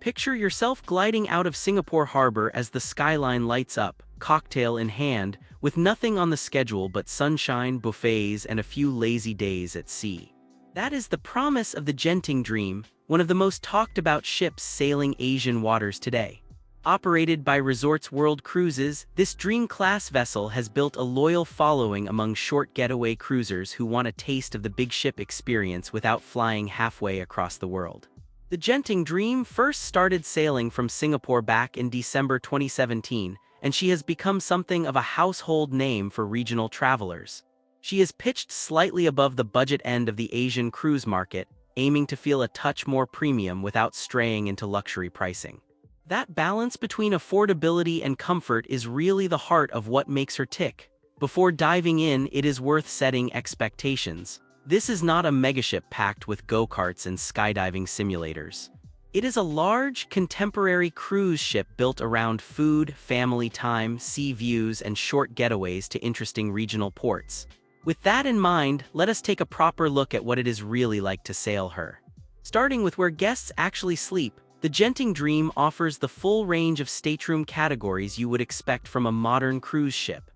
Picture yourself gliding out of Singapore Harbor as the skyline lights up, cocktail in hand, with nothing on the schedule but sunshine, buffets, and a few lazy days at sea. That is the promise of the Genting Dream, one of the most talked about ships sailing Asian waters today. Operated by Resorts World Cruises, this Dream-class vessel has built a loyal following among short getaway cruisers who want a taste of the big ship experience without flying halfway across the world. The Genting Dream first started sailing from Singapore back in December 2017, and she has become something of a household name for regional travelers. She is pitched slightly above the budget end of the Asian cruise market, aiming to feel a touch more premium without straying into luxury pricing. That balance between affordability and comfort is really the heart of what makes her tick. Before diving in, it is worth setting expectations. This is not a megaship packed with go-karts and skydiving simulators. It is a large, contemporary cruise ship built around food, family time, sea views, and short getaways to interesting regional ports. With that in mind, let us take a proper look at what it is really like to sail her. Starting with where guests actually sleep, the Genting Dream offers the full range of stateroom categories you would expect from a modern cruise ship.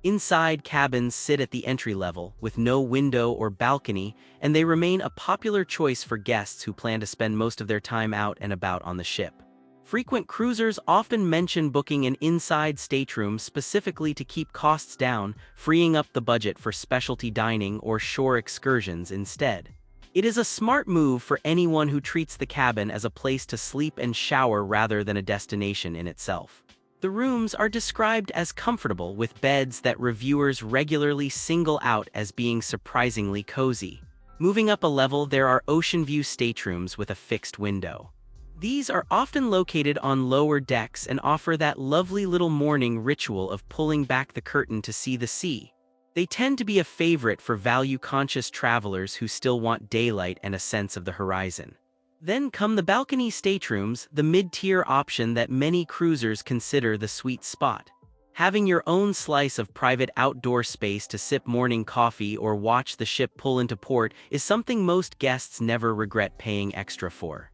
Inside cabins sit at the entry level, with no window or balcony, and they remain a popular choice for guests who plan to spend most of their time out and about on the ship. Frequent cruisers often mention booking an inside stateroom specifically to keep costs down, freeing up the budget for specialty dining or shore excursions instead. It is a smart move for anyone who treats the cabin as a place to sleep and shower rather than a destination in itself. The rooms are described as comfortable, with beds that reviewers regularly single out as being surprisingly cozy. Moving up a level, there are ocean view staterooms with a fixed window. These are often located on lower decks and offer that lovely little morning ritual of pulling back the curtain to see the sea. They tend to be a favorite for value-conscious travelers who still want daylight and a sense of the horizon. Then come the balcony staterooms, the mid-tier option that many cruisers consider the sweet spot. Having your own slice of private outdoor space to sip morning coffee or watch the ship pull into port is something most guests never regret paying extra for.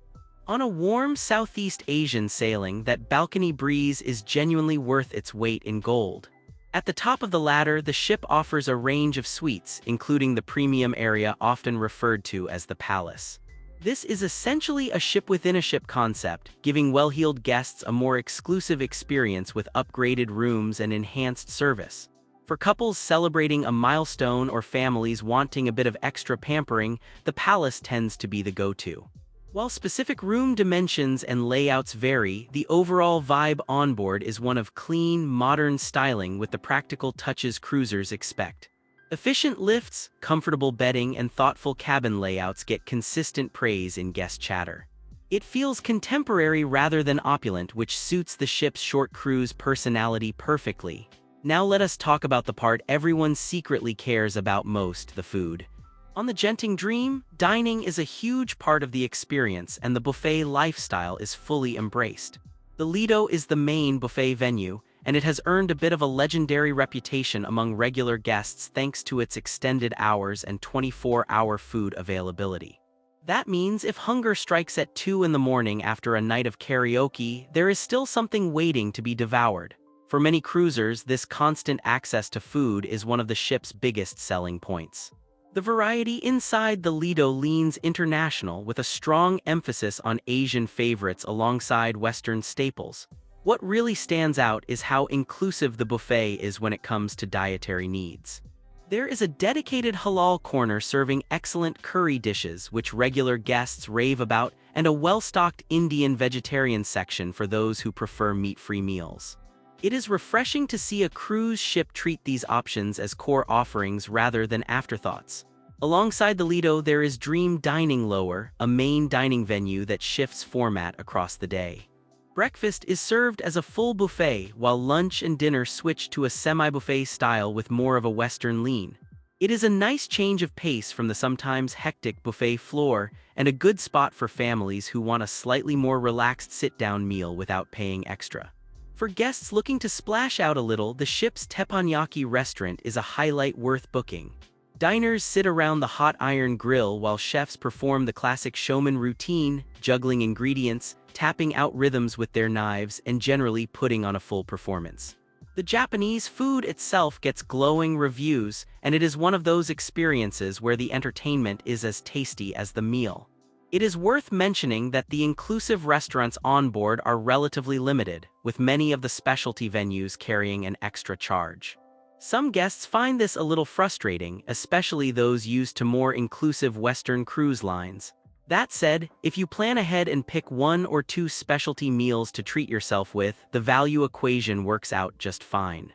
On a warm Southeast Asian sailing, that balcony breeze is genuinely worth its weight in gold. At the top of the ladder, the ship offers a range of suites, including the premium area often referred to as the Palace. This is essentially a ship-within-a-ship concept, giving well-heeled guests a more exclusive experience with upgraded rooms and enhanced service. For couples celebrating a milestone or families wanting a bit of extra pampering, the Palace tends to be the go-to. While specific room dimensions and layouts vary, the overall vibe onboard is one of clean, modern styling with the practical touches cruisers expect. Efficient lifts, comfortable bedding, and thoughtful cabin layouts get consistent praise in guest chatter. It feels contemporary rather than opulent, which suits the ship's short cruise personality perfectly. Now let us talk about the part everyone secretly cares about most: the food. On the Genting Dream, dining is a huge part of the experience, and the buffet lifestyle is fully embraced. The Lido is the main buffet venue, and it has earned a bit of a legendary reputation among regular guests thanks to its extended hours and 24-hour food availability. That means if hunger strikes at 2 in the morning after a night of karaoke, there is still something waiting to be devoured. For many cruisers, this constant access to food is one of the ship's biggest selling points. The variety inside the Lido leans international, with a strong emphasis on Asian favorites alongside Western staples. What really stands out is how inclusive the buffet is when it comes to dietary needs. There is a dedicated halal corner serving excellent curry dishes which regular guests rave about, and a well-stocked Indian vegetarian section for those who prefer meat-free meals. It is refreshing to see a cruise ship treat these options as core offerings rather than afterthoughts. Alongside the Lido, there is Dream Dining Lower, a main dining venue that shifts format across the day. Breakfast is served as a full buffet, while lunch and dinner switch to a semi-buffet style with more of a Western lean. It is a nice change of pace from the sometimes hectic buffet floor, and a good spot for families who want a slightly more relaxed sit-down meal without paying extra. For guests looking to splash out a little, the ship's teppanyaki restaurant is a highlight worth booking. Diners sit around the hot iron grill while chefs perform the classic showman routine, juggling ingredients, tapping out rhythms with their knives, and generally putting on a full performance. The Japanese food itself gets glowing reviews, and it is one of those experiences where the entertainment is as tasty as the meal. It is worth mentioning that the inclusive restaurants on board are relatively limited, with many of the specialty venues carrying an extra charge. Some guests find this a little frustrating, especially those used to more inclusive Western cruise lines. That said, if you plan ahead and pick 1 or 2 specialty meals to treat yourself with, the value equation works out just fine.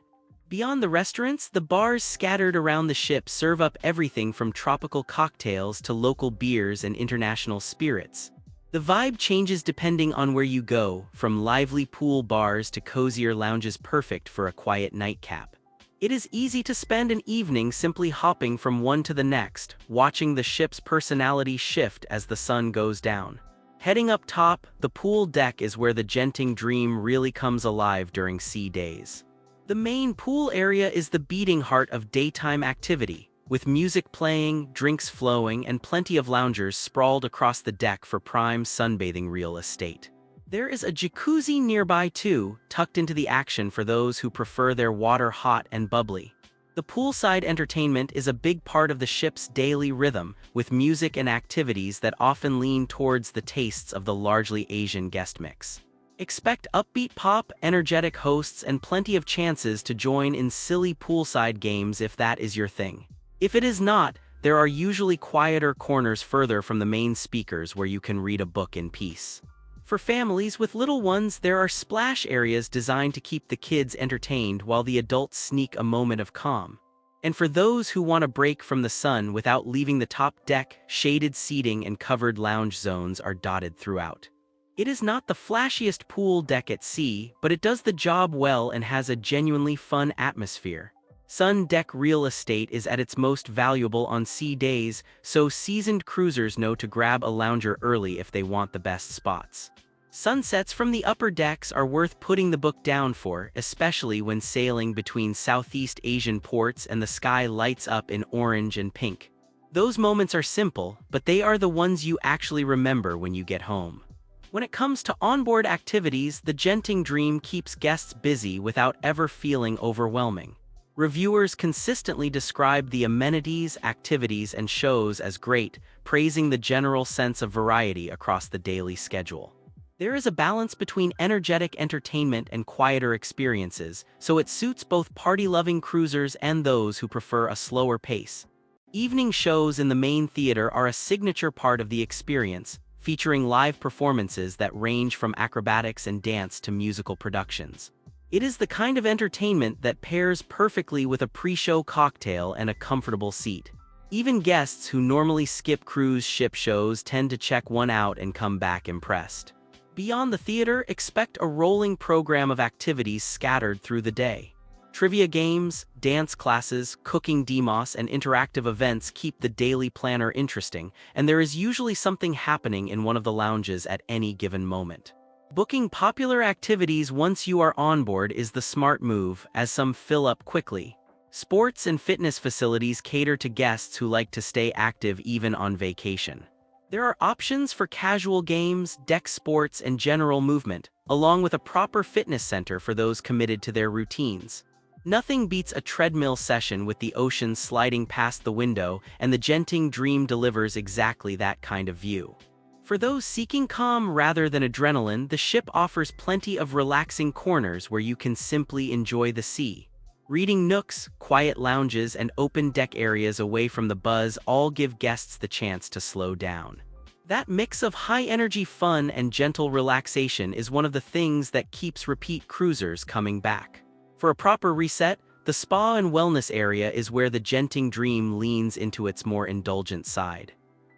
Beyond the restaurants, the bars scattered around the ship serve up everything from tropical cocktails to local beers and international spirits. The vibe changes depending on where you go, from lively pool bars to cozier lounges perfect for a quiet nightcap. It is easy to spend an evening simply hopping from one to the next, watching the ship's personality shift as the sun goes down. Heading up top, the pool deck is where the Genting Dream really comes alive during sea days. The main pool area is the beating heart of daytime activity, with music playing, drinks flowing, and plenty of loungers sprawled across the deck for prime sunbathing real estate. There is a jacuzzi nearby too, tucked into the action for those who prefer their water hot and bubbly. The poolside entertainment is a big part of the ship's daily rhythm, with music and activities that often lean towards the tastes of the largely Asian guest mix. Expect upbeat pop, energetic hosts, and plenty of chances to join in silly poolside games if that is your thing. If it is not, there are usually quieter corners further from the main speakers where you can read a book in peace. For families with little ones, there are splash areas designed to keep the kids entertained while the adults sneak a moment of calm. And for those who want a break from the sun without leaving the top deck, shaded seating and covered lounge zones are dotted throughout. It is not the flashiest pool deck at sea, but it does the job well and has a genuinely fun atmosphere. Sun deck real estate is at its most valuable on sea days, so seasoned cruisers know to grab a lounger early if they want the best spots. Sunsets from the upper decks are worth putting the book down for, especially when sailing between Southeast Asian ports and the sky lights up in orange and pink. Those moments are simple, but they are the ones you actually remember when you get home. When it comes to onboard activities, the Genting Dream keeps guests busy without ever feeling overwhelming. Reviewers consistently describe the amenities, activities, and shows as great, praising the general sense of variety across the daily schedule. There is a balance between energetic entertainment and quieter experiences, so it suits both party-loving cruisers and those who prefer a slower pace. Evening shows in the main theater are a signature part of the experience, featuring live performances that range from acrobatics and dance to musical productions. It is the kind of entertainment that pairs perfectly with a pre-show cocktail and a comfortable seat. Even guests who normally skip cruise ship shows tend to check one out and come back impressed. Beyond the theater, expect a rolling program of activities scattered through the day. Trivia games, dance classes, cooking demos, and interactive events keep the daily planner interesting, and there is usually something happening in one of the lounges at any given moment. Booking popular activities once you are on board is the smart move, as some fill up quickly. Sports and fitness facilities cater to guests who like to stay active even on vacation. There are options for casual games, deck sports, and general movement, along with a proper fitness center for those committed to their routines. Nothing beats a treadmill session with the ocean sliding past the window, and the Genting Dream delivers exactly that kind of view. For those seeking calm rather than adrenaline, the ship offers plenty of relaxing corners where you can simply enjoy the sea. Reading nooks, quiet lounges, and open deck areas away from the buzz all give guests the chance to slow down. That mix of high-energy fun and gentle relaxation is one of the things that keeps repeat cruisers coming back. For a proper reset, the spa and wellness area is where the Genting Dream leans into its more indulgent side.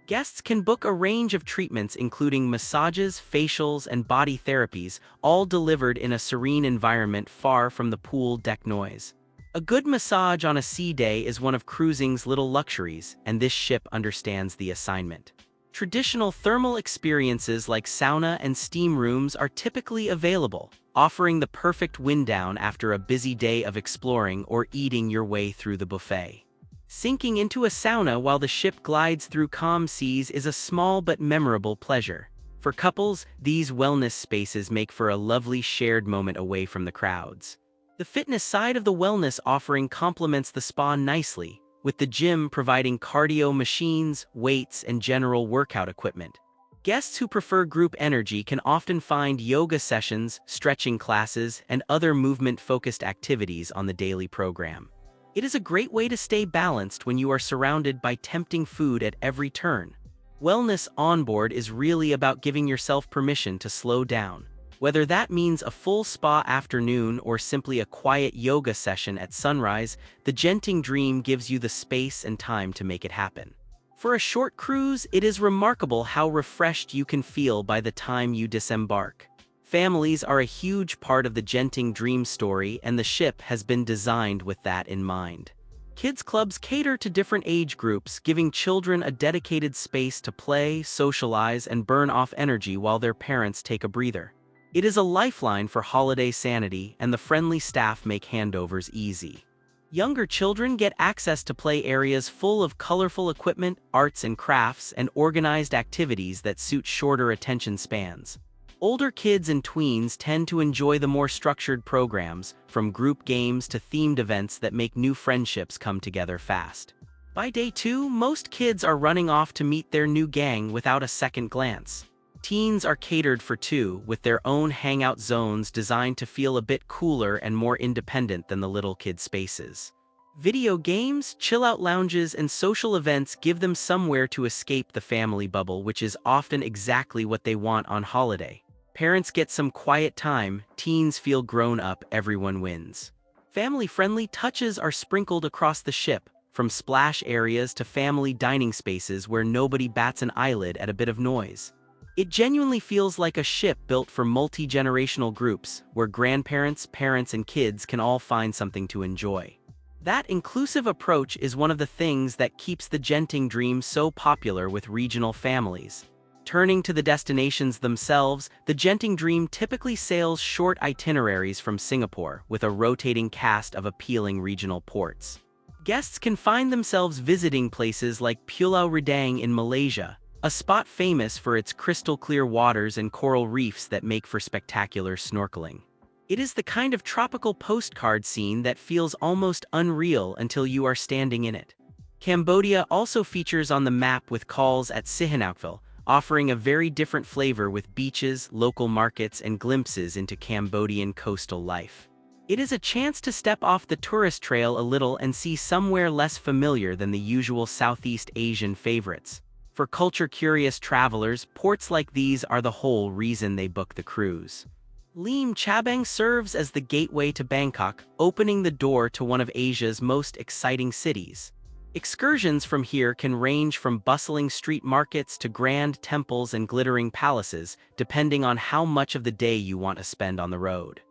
Guests can book a range of treatments including massages, facials, and body therapies, all delivered in a serene environment far from the pool deck noise. A good massage on a sea day is one of cruising's little luxuries, and this ship understands the assignment. Traditional thermal experiences like sauna and steam rooms are typically available, offering the perfect wind down after a busy day of exploring or eating your way through the buffet. Sinking into a sauna while the ship glides through calm seas is a small but memorable pleasure. For couples, these wellness spaces make for a lovely shared moment away from the crowds. The fitness side of the wellness offering complements the spa nicely, with the gym providing cardio machines, weights, and general workout equipment. Guests who prefer group energy can often find yoga sessions, stretching classes, and other movement-focused activities on the daily program. It is a great way to stay balanced when you are surrounded by tempting food at every turn. Wellness onboard is really about giving yourself permission to slow down. Whether that means a full spa afternoon or simply a quiet yoga session at sunrise, the Genting Dream gives you the space and time to make it happen. For a short cruise, it is remarkable how refreshed you can feel by the time you disembark. Families are a huge part of the Genting Dream story, and the ship has been designed with that in mind. Kids clubs cater to different age groups, giving children a dedicated space to play, socialize, and burn off energy while their parents take a breather. It is a lifeline for holiday sanity, and the friendly staff make handovers easy. Younger children get access to play areas full of colorful equipment, arts and crafts, and organized activities that suit shorter attention spans. Older kids and tweens tend to enjoy the more structured programs, from group games to themed events that make new friendships come together fast. By day 2, most kids are running off to meet their new gang without a second glance. Teens are catered for too, with their own hangout zones designed to feel a bit cooler and more independent than the little kid spaces. Video games, chill-out lounges, and social events give them somewhere to escape the family bubble, which is often exactly what they want on holiday. Parents get some quiet time, teens feel grown up, everyone wins. Family-friendly touches are sprinkled across the ship, from splash areas to family dining spaces where nobody bats an eyelid at a bit of noise. It genuinely feels like a ship built for multi-generational groups, where grandparents, parents, and kids can all find something to enjoy. That inclusive approach is one of the things that keeps the Genting Dream so popular with regional families. Turning to the destinations themselves, the Genting Dream typically sails short itineraries from Singapore, with a rotating cast of appealing regional ports. Guests can find themselves visiting places like Pulau Redang in Malaysia, a spot famous for its crystal-clear waters and coral reefs that make for spectacular snorkeling. It is the kind of tropical postcard scene that feels almost unreal until you are standing in it. Cambodia also features on the map with calls at Sihanoukville, offering a very different flavor with beaches, local markets, and glimpses into Cambodian coastal life. It is a chance to step off the tourist trail a little and see somewhere less familiar than the usual Southeast Asian favorites. For culture-curious travelers, ports like these are the whole reason they book the cruise. Lim Chabang serves as the gateway to Bangkok, opening the door to one of Asia's most exciting cities. Excursions from here can range from bustling street markets to grand temples and glittering palaces, depending on how much of the day you want to spend on the road.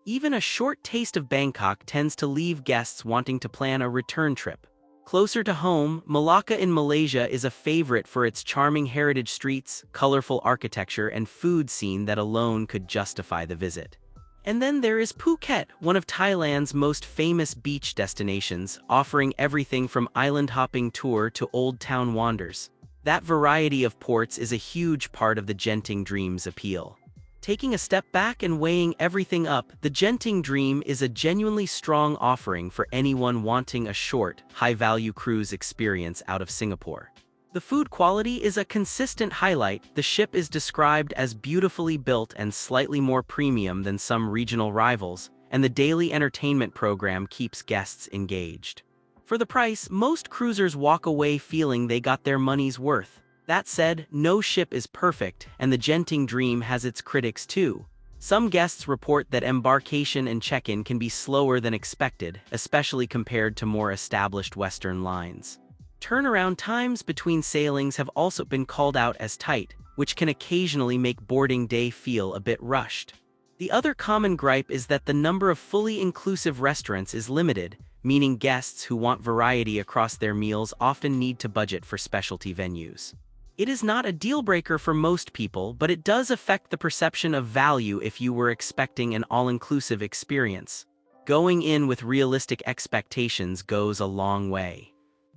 Even a short taste of Bangkok tends to leave guests wanting to plan a return trip. Closer to home, Malacca in Malaysia is a favorite for its charming heritage streets, colorful architecture, and food scene that alone could justify the visit. And then there is Phuket, one of Thailand's most famous beach destinations, offering everything from island-hopping tour to old town wanders. That variety of ports is a huge part of the Genting Dream's appeal. Taking a step back and weighing everything up, the Genting Dream is a genuinely strong offering for anyone wanting a short, high-value cruise experience out of Singapore. The food quality is a consistent highlight. The ship is described as beautifully built and slightly more premium than some regional rivals, and the daily entertainment program keeps guests engaged. For the price, most cruisers walk away feeling they got their money's worth. That said, no ship is perfect, and the Genting Dream has its critics too. Some guests report that embarkation and check-in can be slower than expected, especially compared to more established Western lines. Turnaround times between sailings have also been called out as tight, which can occasionally make boarding day feel a bit rushed. The other common gripe is that the number of fully inclusive restaurants is limited, meaning guests who want variety across their meals often need to budget for specialty venues. It is not a deal-breaker for most people, but it does affect the perception of value if you were expecting an all-inclusive experience. Going in with realistic expectations goes a long way.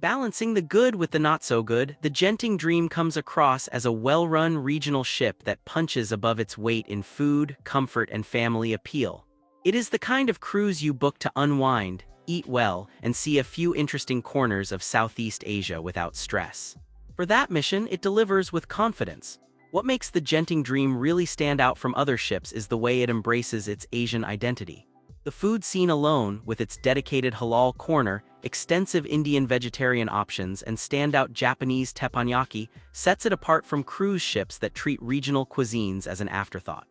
Balancing the good with the not-so-good, the Genting Dream comes across as a well-run regional ship that punches above its weight in food, comfort, and family appeal. It is the kind of cruise you book to unwind, eat well, and see a few interesting corners of Southeast Asia without stress. For that mission, it delivers with confidence. What makes the Genting Dream really stand out from other ships is the way it embraces its Asian identity. The food scene alone, with its dedicated halal corner, extensive Indian vegetarian options, and standout Japanese teppanyaki, sets it apart from cruise ships that treat regional cuisines as an afterthought.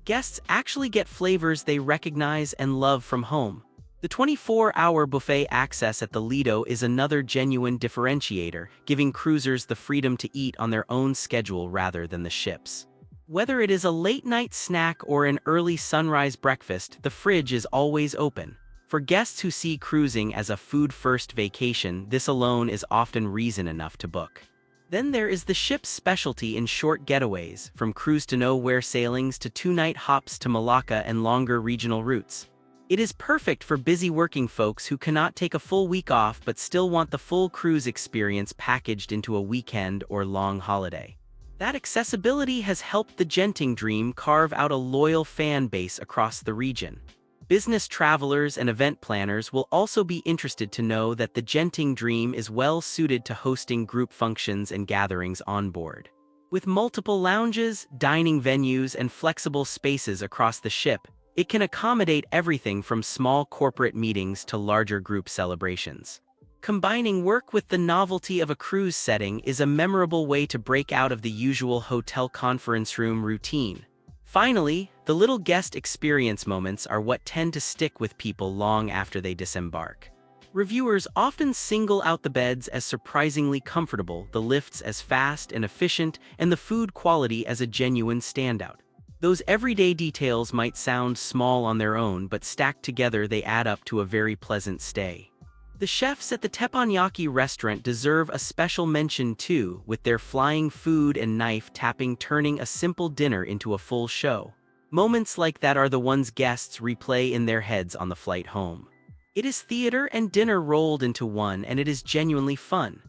Guests actually get flavors they recognize and love from home. The 24-hour buffet access at the Lido is another genuine differentiator, giving cruisers the freedom to eat on their own schedule rather than the ship's. Whether it is a late-night snack or an early sunrise breakfast, the fridge is always open. For guests who see cruising as a food-first vacation, this alone is often reason enough to book. Then there is the ship's specialty in short getaways, from cruise-to-nowhere sailings to two-night hops to Malacca and longer regional routes. It is perfect for busy working folks who cannot take a full week off but still want the full cruise experience packaged into a weekend or long holiday. That accessibility has helped the Genting Dream carve out a loyal fan base across the region. Business travelers and event planners will also be interested to know that the Genting Dream is well suited to hosting group functions and gatherings on board. With multiple lounges, dining venues, and flexible spaces across the ship, it can accommodate everything from small corporate meetings to larger group celebrations. Combining work with the novelty of a cruise setting is a memorable way to break out of the usual hotel conference room routine. Finally, the little guest experience moments are what tend to stick with people long after they disembark. Reviewers often single out the beds as surprisingly comfortable, the lifts as fast and efficient, and the food quality as a genuine standout. Those everyday details might sound small on their own, but stacked together they add up to a very pleasant stay. The chefs at the teppanyaki restaurant deserve a special mention too, with their flying food and knife tapping turning a simple dinner into a full show. Moments like that are the ones guests replay in their heads on the flight home. It is theater and dinner rolled into one, and it is genuinely fun.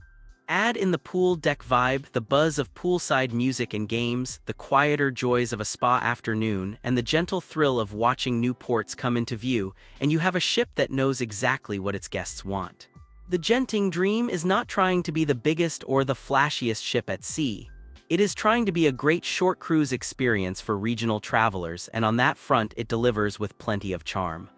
Add in the pool deck vibe, the buzz of poolside music and games, the quieter joys of a spa afternoon, and the gentle thrill of watching new ports come into view, and you have a ship that knows exactly what its guests want. The Genting Dream is not trying to be the biggest or the flashiest ship at sea. It is trying to be a great short cruise experience for regional travelers, and on that front it delivers with plenty of charm.